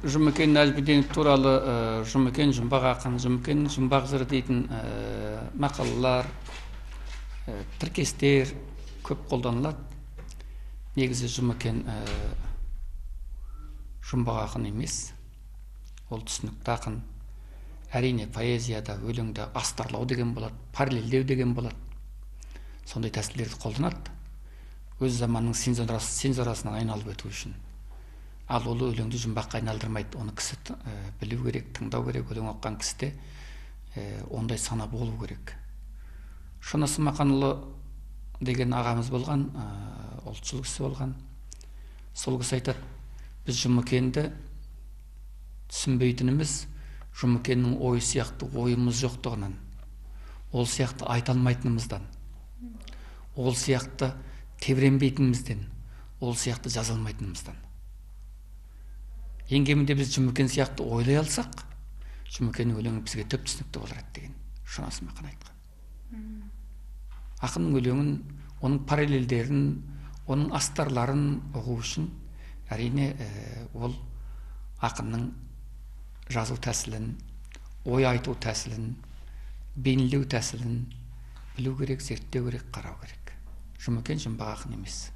Жұмекен Нәжбиденов туралы Жұмекен жұмбақ ақын, Жұмекен жұмбақ жыры дейтін мақалалар, тіркестер көп қолданылады. Негізі Жұмекен жұмбақ ақын емес, ол түсінікті ақын. Әрине поэзияда, өлеңде астарлау деген болады, параллельдеу деген болады. Сондай тәсілдерді қолданады. Өз заманның сензорасынан айналып өту үшін. Ал ол өлеңді жұмбаққа айналдырмайды. Оны кісі білу керек, тыңдау керек. Өлең оқыған кісіде ондай сана болу керек. Шынысы Мақанұлы деген ағамыз болған, ұлтшыл кісі болған. Сол кісі айтады, біз Жұмекенді түсінбейтініміз Жұмекеннің ойы сияқты ойымыз жоқтығынан, ол сияқты айта алмайтынымыздан, ол сияқты тебіренбейтінімізден, ол сияқты жаза алмайтынымыздан. Ең кемінде біз Жұмекен сияқты ойлай алсақ, Жұмекеннің өлеңі бізге түп түсінікті болар еді деген Шынасы Мақан айтқан. Ақынның өлеңін, оның параллельдерін, оның астарларын оқу үшін әрине ол ақынның жазу тәсілін, ой айту тәсілін, бейнелеу тәсілін білу керек, зерттеу керек, қарау керек. Жұмекен жұмбақ ақын емес.